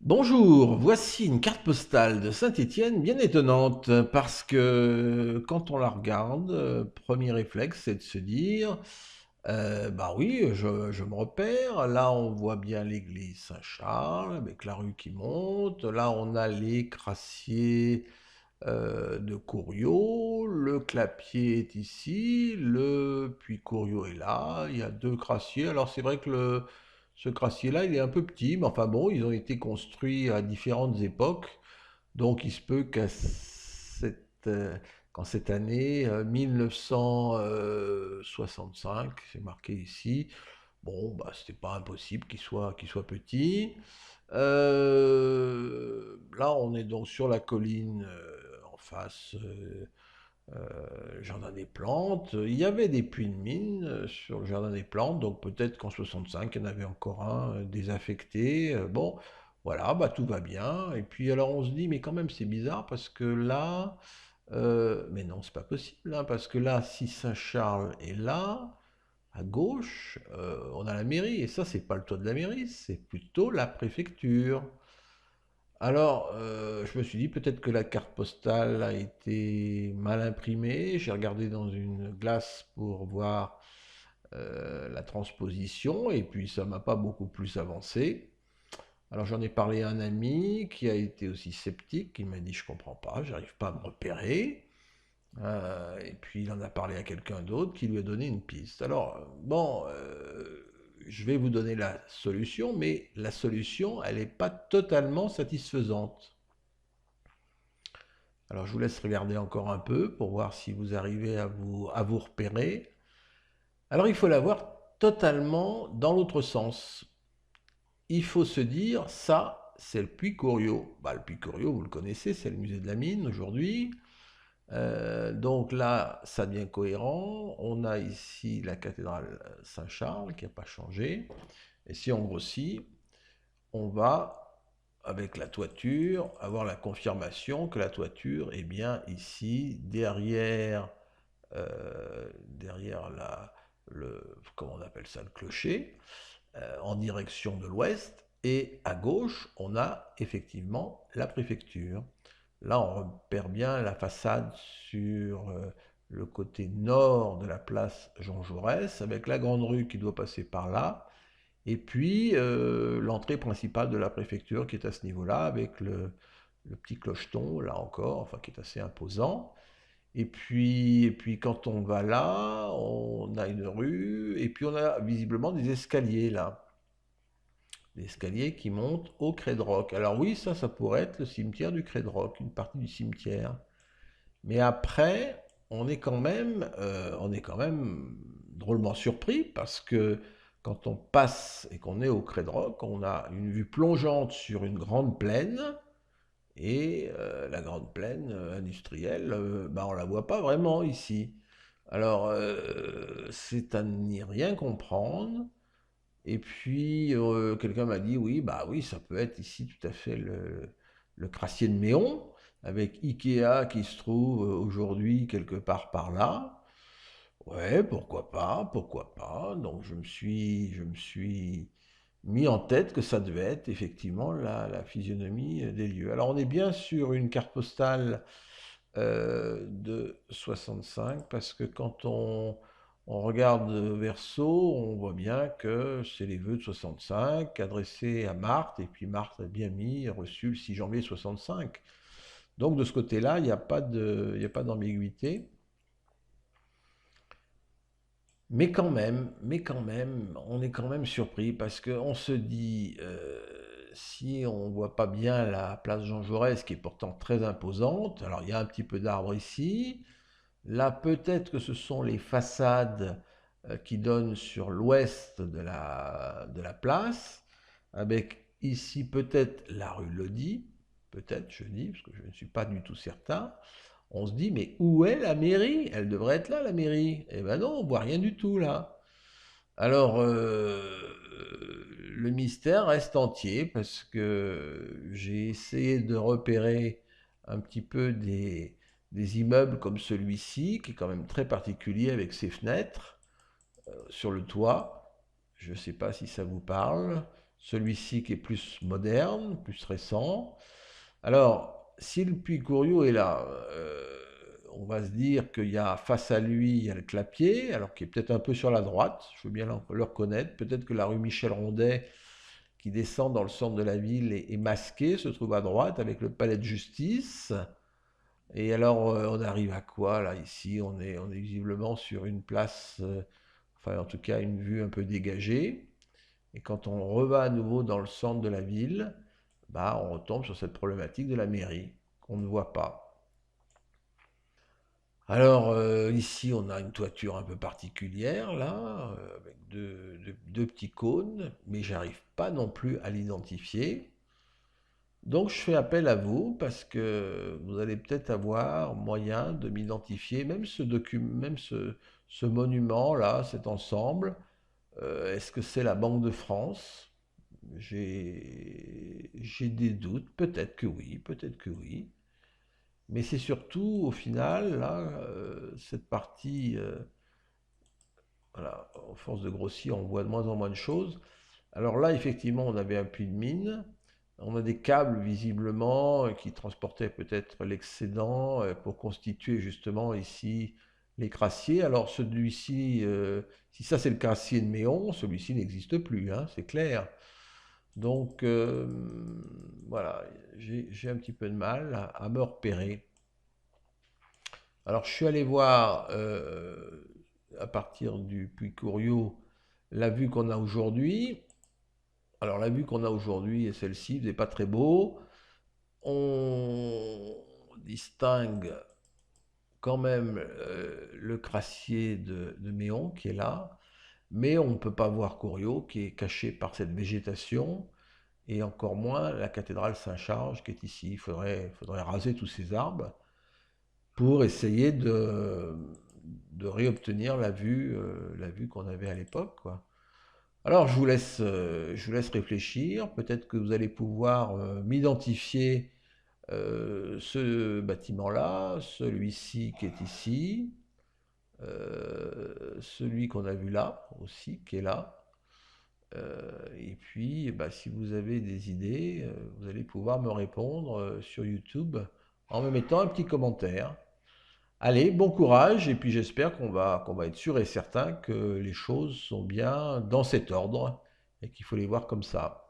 Bonjour, voici une carte postale de Saint-Étienne bien étonnante parce que quand on la regarde, premier réflexe c'est de se dire bah oui, je me repère. Là, on voit bien l'église Saint-Charles avec la rue qui monte. Là, on a les crassiers de Couriot. Le clapier est ici. Le puits Couriot est là. Il y a deux crassiers. Alors, c'est vrai que ce crassier-là, il est un peu petit, mais enfin bon, ils ont été construits à différentes époques. Donc, il se peut qu'en cette année 1965, c'est marqué ici, bon, bah, c'était pas impossible qu'il soit petit. Là, on est donc sur la colline en face, Jardin des Plantes. Il y avait des puits de mine sur le Jardin des Plantes, donc peut-être qu'en 65, il y en avait encore un désaffecté. Bon, voilà, bah, tout va bien. Et puis alors on se dit, mais quand même c'est bizarre parce que là, mais non, c'est pas possible, hein, parce que là, si Saint-Charles est là, à gauche, on a la mairie, et ça, c'est pas le toit de la mairie, c'est plutôt la préfecture. Alors, je me suis dit peut-être que la carte postale a été mal imprimée. J'ai regardé dans une glace pour voir la transposition, et puis ça m'a pas beaucoup plus avancé. Alors j'en ai parlé à un ami qui a été aussi sceptique, il m'a dit je comprends pas, j'arrive pas à me repérer. Et puis il en a parlé à quelqu'un d'autre qui lui a donné une piste. Alors, bon, je vais vous donner la solution, mais la solution, elle n'est pas totalement satisfaisante. Alors je vous laisse regarder encore un peu pour voir si vous arrivez à vous repérer. Alors il faut la voir totalement dans l'autre sens. Il faut se dire, ça, c'est le Puy Couriot. Bah, le Puy Couriot, vous le connaissez, c'est le musée de la mine aujourd'hui. Donc là, ça devient cohérent. On a ici la cathédrale Saint-Charles qui n'a pas changé. Et si on grossit, on va, avec la toiture, avoir la confirmation que la toiture est bien ici, derrière comment on appelle ça, le clocher, en direction de l'ouest. Et à gauche, on a effectivement la préfecture. Là, on repère bien la façade sur le côté nord de la place Jean Jaurès, avec la grande rue qui doit passer par là, et puis l'entrée principale de la préfecture qui est à ce niveau-là, avec le petit clocheton, là encore, enfin qui est assez imposant. Et puis quand on va là, on a une rue, et puis on a visiblement des escaliers là. Des escaliers qui montent au Crêt-de-Roc. Alors oui, ça pourrait être le cimetière du Crêt-de-Roc, une partie du cimetière. Mais après, on est quand même drôlement surpris parce que quand on passe et qu'on est au Crêt-de-Roc, on a une vue plongeante sur une grande plaine et la grande plaine industrielle, bah, on la voit pas vraiment ici. Alors, c'est à n'y rien comprendre. Et puis, quelqu'un m'a dit, oui, bah oui, ça peut être ici tout à fait le Crassier de Méon, avec Ikea qui se trouve aujourd'hui quelque part par là. Ouais, pourquoi pas, pourquoi pas. Donc je me suis mis en tête que ça devait être effectivement la physionomie des lieux. Alors on est bien sur une carte postale de 65 parce que quand on regarde verso, on voit bien que c'est les vœux de 65 adressés à Marthe, et puis Marthe a bien mis reçu le 6 janvier 65. Donc de ce côté-là, il y a pas d'ambiguïté. Mais quand même, on est quand même surpris parce qu'on se dit, si on voit pas bien la place Jean Jaurès, qui est pourtant très imposante, alors il y a un petit peu d'arbres ici, là peut-être que ce sont les façades qui donnent sur l'ouest de la place, avec ici peut-être la rue Lodi, peut-être je dis, parce que je ne suis pas du tout certain. On se dit, mais où est la mairie? Elle devrait être là, la mairie. Eh ben non, on voit rien du tout là. Alors, le mystère reste entier parce que j'ai essayé de repérer un petit peu des immeubles comme celui-ci, qui est quand même très particulier avec ses fenêtres sur le toit. Je ne sais pas si ça vous parle. celui-ci qui est plus moderne, plus récent. Alors, si le puits Couriot est là, on va se dire qu'il y a face à lui, il y a le Clapier, alors qui est peut-être un peu sur la droite, je veux bien le reconnaître. Peut-être que la rue Michel Rondet, qui descend dans le centre de la ville, est masquée, se trouve à droite, avec le palais de justice. Et alors, on arrive à quoi là ici? On est visiblement sur une place, enfin en tout cas une vue un peu dégagée. Et quand on reva à nouveau dans le centre de la ville, bah, on retombe sur cette problématique de la mairie qu'on ne voit pas. Alors ici, on a une toiture un peu particulière là, avec deux petits cônes, mais j'arrive pas non plus à l'identifier. Donc je fais appel à vous parce que vous allez peut-être avoir moyen de m'identifier, même ce monument-là, cet ensemble. Est-ce que c'est la Banque de France? J'ai des doutes, peut-être que oui, peut-être que oui. Mais c'est surtout, au final, là, cette partie, voilà, en force de grossir, on voit de moins en moins de choses. Alors là, effectivement, on avait un puits de mine. On a des câbles visiblement qui transportaient peut-être l'excédent pour constituer justement ici les crassiers. Alors celui-ci, si ça c'est le crassier de Méon, celui-ci n'existe plus, hein, c'est clair. Donc voilà, j'ai un petit peu de mal à me repérer. Alors je suis allé voir à partir du puits Couriot la vue qu'on a aujourd'hui. Alors la vue qu'on a aujourd'hui est celle-ci, n'est pas très beau. On distingue quand même le crassier de Méon qui est là, mais on ne peut pas voir Couriot qui est caché par cette végétation, et encore moins la cathédrale Saint-Charles qui est ici. Il faudrait raser tous ces arbres pour essayer de réobtenir la vue qu'on avait à l'époque, quoi. Alors, je vous laisse réfléchir. Peut-être que vous allez pouvoir m'identifier ce bâtiment-là, celui-ci qui est ici, celui qu'on a vu là aussi, qui est là. Et puis, bah, si vous avez des idées, vous allez pouvoir me répondre sur YouTube en me mettant un petit commentaire. Allez, bon courage, et puis j'espère qu'on va être sûr et certain que les choses sont bien dans cet ordre et qu'il faut les voir comme ça.